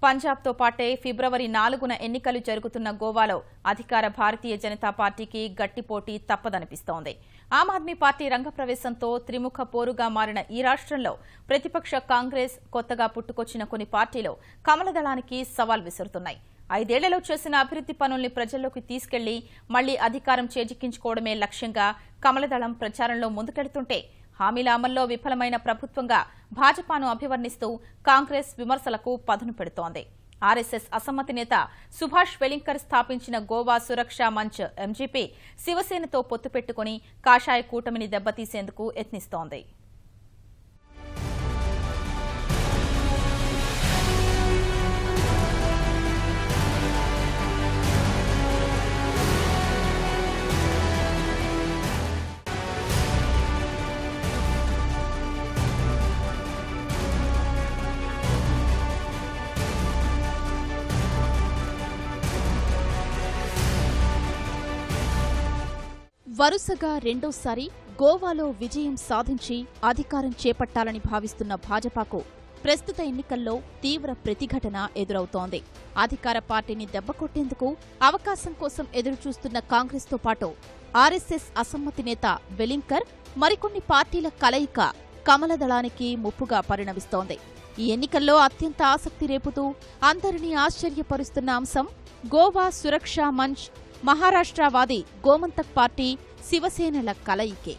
పంజాబ్తో పాటే ఫిబ్రవరి 4న ఎన్నికలు జరుగుతున్న గోవాలో అధికార భారతీయ జనతా పార్టీకి గట్టి పోటీ తప్పదనిపిస్తోంది. ఆమ్ ఆద్మీ పార్టీ రంగప్రవేశంతో త్రిముఖ పోరుగా మారిన ఈ రాష్ట్రంలో ప్రతిపక్ష కాంగ్రెస్, కొత్తగా పుట్టుకొచ్చిన కొన్ని పార్టీలు కమలదళానికి సవాల్ విసురుతున్నాయి. 5 ఏళ్లలో చేసిన అభివృద్ది పనుల్ని ప్రజల్లోకి తీసుకెళ్లి మళ్లీ అధికారం చేజిక్కించుకోవడమే లక్ష్యంగా కమలదళం ప్రచారంలో ముందుకెడుతుంటే, హామీల అమల్లో విఫలమైన ప్రభుత్వంగా భాజపాను అభివర్ణిస్తూ కాంగ్రెస్ విమర్శలకు పదును పెడుతోంది. ఆర్ఎస్ఎస్ అసమ్మతి నేత సుభాష్ వెలింకర్ స్థాపించిన గోవా సురక్షా మంచ్ ఎంజీపీ శివసేనతో పొత్తు పెట్టుకుని కాషాయ కూటమిని దెబ్బతీసేందుకు యత్నిస్తోంది. వరుసగా రెండోసారి గోవాలో విజయం సాధించి అధికారం చేపట్టాలని భావిస్తున్న భాజపాకు ప్రస్తుత ఎన్నికల్లో తీవ్ర ప్రతిఘటన ఎదురవుతోంది. అధికార పార్టీని దెబ్బకొట్టేందుకు అవకాశం కోసం ఎదురుచూస్తున్న కాంగ్రెస్తో పాటు ఆర్ఎస్ఎస్ అసమ్మతి నేత వెలింకర్, మరికొన్ని పార్టీల కలయిక కమలదళానికి ముప్పుగా పరిణమిస్తోంది. ఈ ఎన్నికల్లో అత్యంత ఆసక్తి రేపుతూ అందరినీ ఆశ్చర్యపరుస్తున్న అంశం గోవా సురక్షా మంచ్, మహారాష్ట్రవాది గోమంతక్ పార్టీ, శివసేనల కలయికే.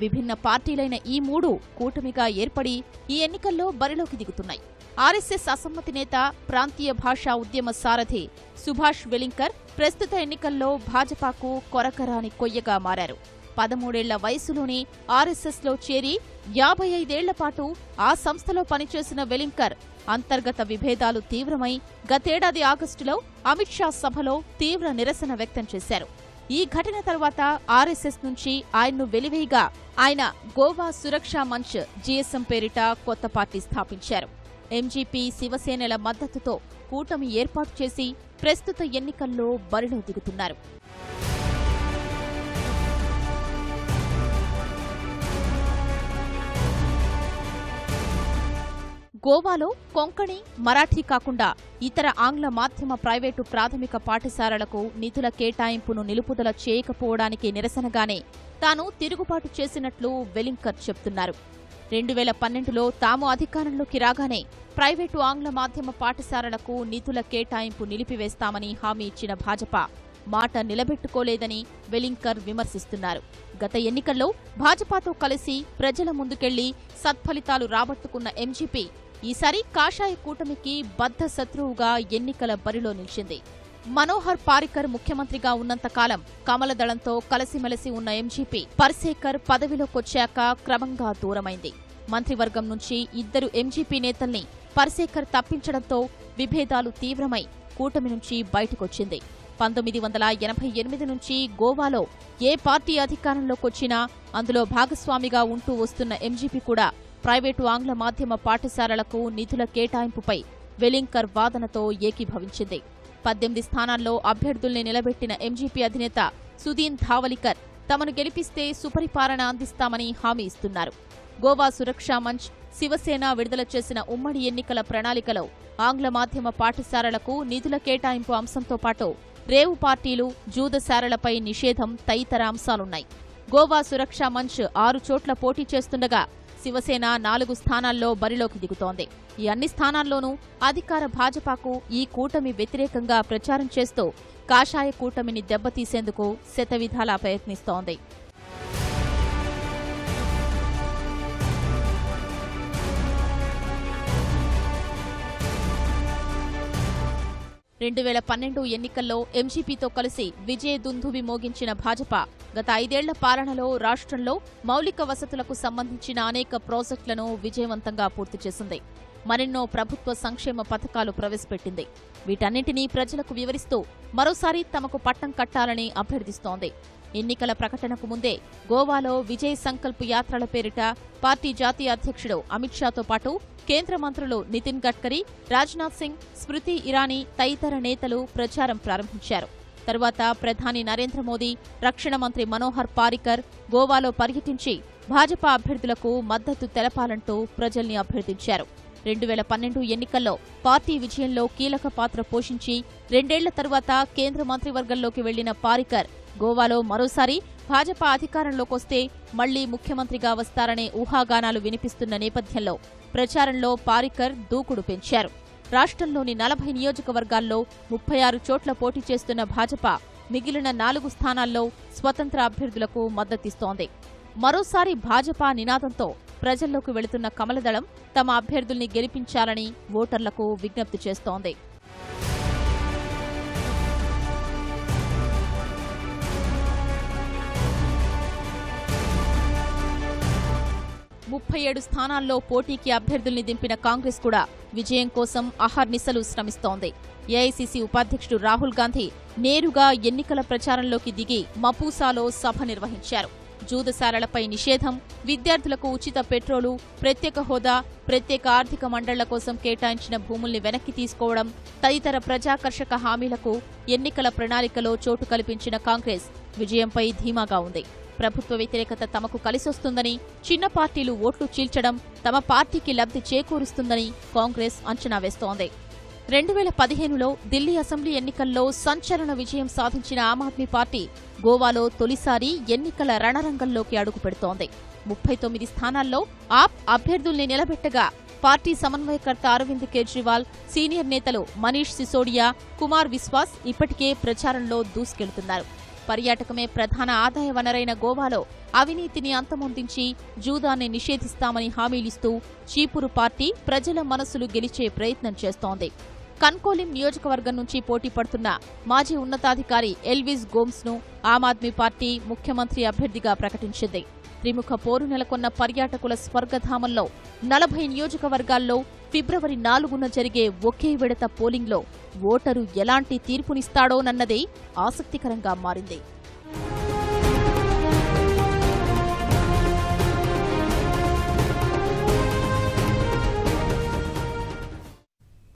విభిన్న పార్టీలైన ఈ మూడు కూటమిగా ఏర్పడి ఈ ఎన్నికల్లో బరిలోకి దిగుతున్నాయి. ఆర్ఎస్ఎస్ అసమ్మతి నేత, ప్రాంతీయ భాషా ఉద్యమ సారథి సుభాష్ వెలింకర్ ప్రస్తుత ఎన్నికల్లో భాజపాకు కొరకరాని కొయ్యగా మారారు. 13 ఏళ్ల వయసులోనే ఆర్ఎస్ఎస్లో చేరి 55 ఏళ్ల పాటు ఆ సంస్థలో పనిచేసిన వెలింకర్ అంతర్గత విభేదాలు తీవ్రమై గతేడాది ఆగస్టులో అమిత్ షా సభలో తీవ్ర నిరసన వ్యక్తం చేశారు. ఈ ఘటన తర్వాత ఆర్ఎస్ఎస్ నుంచి ఆయన్ను వెలివేయగా ఆయన గోవా సురక్షా మంచ్ జీఎస్ఎం పేరిట కొత్త పార్టీ స్థాపించారు. ఎంజీపీ, శివసేనల మద్దతుతో కూటమి ఏర్పాటు చేసి ప్రస్తుత ఎన్నికల్లో బరిలో దిగుతున్నారు. గోవాలో కొంకణి, మరాఠీ కాకుండా ఇతర ఆంగ్ల మాధ్యమ ప్రైవేటు ప్రాథమిక పాఠశాలలకు నిధుల కేటాయింపును నిలుపుదల చేయకపోవడానికి నిరసనగానే తాను తిరుగుబాటు చేసినట్లు వెలింకర్ చెప్తున్నారు. 2012లో తాము అధికారంలోకి రాగానే ప్రైవేటు ఆంగ్ల మాధ్యమ పాఠశాలలకు నిధుల కేటాయింపు నిలిపివేస్తామని హామీ ఇచ్చిన భాజపా మాట నిలబెట్టుకోలేదని వెలింకర్ విమర్శిస్తున్నారు. గత ఎన్నికల్లో భాజపాతో కలిసి ప్రజల ముందుకెళ్లి సత్ఫలితాలు రాబట్టుకున్న ఎంజీపీ ఈసారి కాషాయ కూటమికి బద్ధ శత్రువుగా ఎన్నికల బరిలో నిలిచింది. మనోహర్ పారికర్ ముఖ్యమంత్రిగా ఉన్నంతకాలం కమలదళంతో కలిసిమెలిసి ఉన్న ఎంజీపీ పర్సేకర్ పదవిలోకొచ్చాక క్రమంగా దూరమైంది. మంత్రివర్గం నుంచి 2 ఎంజీపీ నేతల్ని పర్సేకర్ తప్పించడంతో విభేదాలు తీవ్రమై కూటమి నుంచి బయటకొచ్చింది. 1988 నుంచి గోవాలో ఏ పార్టీ అధికారంలోకొచ్చినా అందులో భాగస్వామిగా ఉంటూ వస్తున్న ఎంజీపీ కూడా ప్రైవేటు ఆంగ్ల మాధ్యమ పాఠశాలలకు నిధుల కేటాయింపుపై వెలింకర్ వాదనతో ఏకీభవించింది. 18 స్థానాల్లో అభ్యర్థుల్ని నిలబెట్టిన ఎంజీపీ అధినేత సుదీన్ ధావలికర్ తమను గెలిపిస్తే సుపరిపాలన అందిస్తామని హామీ ఇస్తున్నారు. గోవా సురక్షా మంచ్, శివసేన విడుదల చేసిన ఉమ్మడి ఎన్నికల ప్రణాళికలో ఆంగ్ల మాధ్యమ పాఠశాలలకు నిధుల కేటాయింపు అంశంతో పాటు రేవు పార్టీలు, జూదశాలలపై నిషేధం తదితర అంశాలున్నాయి. గోవా సురక్షా మంచ్ 6 చోట్ల పోటీ చేస్తుండగా శివసేన 4 స్థానాల్లో బరిలోకి దిగుతోంది. ఈ అన్ని స్థానాల్లోనూ అధికార భాజపాకు ఈ కూటమి వ్యతిరేకంగా ప్రచారం చేస్తూ కాషాయ కూటమిని దెబ్బతీసేందుకు శతవిధాలా ప్రయత్నిస్తోంది. రెండు 2012 ఎన్నికల్లో ఎంజీపీతో కలిసి విజయ దుందుబి మోగించిన భాజపా గత 5 ఏళ్ల పాలనలో రాష్ట్రంలో మౌలిక వసతులకు సంబంధించిన అనేక ప్రాజెక్టులను విజయవంతంగా పూర్తి చేసింది. మరెన్నో ప్రభుత్వ సంక్షేమ పథకాలు ప్రవేశపెట్టింది. వీటన్నింటినీ ప్రజలకు వివరిస్తూ మరోసారి తమకు పట్టం కట్టాలని అభ్యర్థిస్తోంది. ఎన్నికల ప్రకటనకు ముందే గోవాలో విజయ్ సంకల్ప్ యాత్రల పేరిట పార్టీ జాతీయ అధ్యక్షుడు అమిత్ షాతో పాటు కేంద్ర మంత్రులు నితిన్ గడ్కరీ, రాజ్నాథ్ సింగ్, స్మృతి ఇరానీ తదితర నేతలు ప్రచారం ప్రారంభించారు. తరువాత ప్రధాని నరేంద్ర మోదీ, రక్షణ మంత్రి మనోహర్ పారికర్ గోవాలో పర్యటించి భాజపా అభ్యర్థులకు మద్దతు తెలపాలంటూ ప్రజల్ని అభ్యర్థించారు. 2012 ఎన్నికల్లో పార్టీ విజయంలో కీలక పాత్ర పోషించి 2 ఏళ్ల తరువాత కేంద్ర మంత్రివర్గంలోకి వెళ్లిన పారికర్ గోవాలో మరోసారి భాజపా అధికారంలోకొస్తే మళ్లీ ముఖ్యమంత్రిగా వస్తారనే ఊహాగానాలు వినిపిస్తున్న నేపథ్యంలో ప్రచారంలో పారికర్ దూకుడు పెంచారు. రాష్ట్రంలోని 40 నియోజకవర్గాల్లో 36 చోట్ల పోటీ చేస్తున్న భాజపా మిగిలిన 4 స్థానాల్లో స్వతంత్ర అభ్యర్థులకు మద్దతిస్తోంది. మరోసారి భాజపా నినాదంతో ప్రజల్లోకి వెళుతున్న కమలదళం తమ అభ్యర్థుల్ని గెలిపించాలని ఓటర్లకు విజ్ఞప్తి చేస్తోంది. 37 స్థానాల్లో పోటీకి అభ్యర్థుల్ని దింపిన కాంగ్రెస్ కూడా విజయం కోసం అహర్నిశలు శ్రమిస్తోంది. ఏఐసీసీ ఉపాధ్యక్షుడు రాహుల్ గాంధీ నేరుగా ఎన్నికల ప్రచారంలోకి దిగి మపూసాలో సభ నిర్వహించారు. జూదశాలలపై నిషేధం, విద్యార్థులకు ఉచిత పెట్రోలు, ప్రత్యేక హోదా, ప్రత్యేక ఆర్థిక మండళ్ల కోసం కేటాయించిన భూముల్ని వెనక్కి తీసుకోవడం తదితర ప్రజాకర్షక హామీలకు ఎన్నికల ప్రణాళికలో చోటు కల్పించిన కాంగ్రెస్ విజయంపై ధీమాగా ఉంది. ప్రభుత్వ వ్యతిరేకత తమకు కలిసొస్తుందని, చిన్న పార్టీలు ఓట్లు చీల్చడం తమ పార్టీకి లబ్ధి చేకూరుస్తుందని కాంగ్రెస్ అంచనా వేస్తోంది. 2015లో ఢిల్లీ అసెంబ్లీ ఎన్నికల్లో సంచలన విజయం సాధించిన ఆమ్ ఆద్మీ పార్టీ గోవాలో తొలిసారి ఎన్నికల రణరంగంలోకి అడుగుపెడుతోంది. 39 స్థానాల్లో ఆప్ అభ్యర్థుల్ని నిలబెట్టగా పార్టీ సమన్వయకర్త అరవింద్ కేజ్రీవాల్, సీనియర్ నేతలు మనీష్ సిసోడియా, కుమార్ విశ్వాస్ ఇప్పటికే ప్రచారంలో దూసుకెళ్తున్నారు. పర్యాటకమే ప్రధాన ఆదాయ వనరైన గోవాలో అవినీతిని అంతమొందించి జూదాన్ని నిషేధిస్తామని హామీలిస్తూ చీపురు పార్టీ ప్రజల మనసులు గెలిచే ప్రయత్నం చేస్తోంది. కన్కోలిం నియోజకవర్గం నుంచి పోటీ పడుతున్న మాజీ ఉన్నతాధికారి ఎల్విస్ గోమ్స్ ను ఆమ్ ఆద్మీ పార్టీ ముఖ్యమంత్రి అభ్యర్థిగా ప్రకటించింది. త్రిముఖ పోరు నెలకొన్న పర్యాటకుల స్వర్గధామంలో 40 నియోజకవర్గాల్లో ఫిబ్రవరి 4న జరిగే ఒకే విడత పోలింగ్లో ఓటరు ఎలాంటి తీర్పునిస్తాడోనన్నదే ఆసక్తికరంగా మారింది.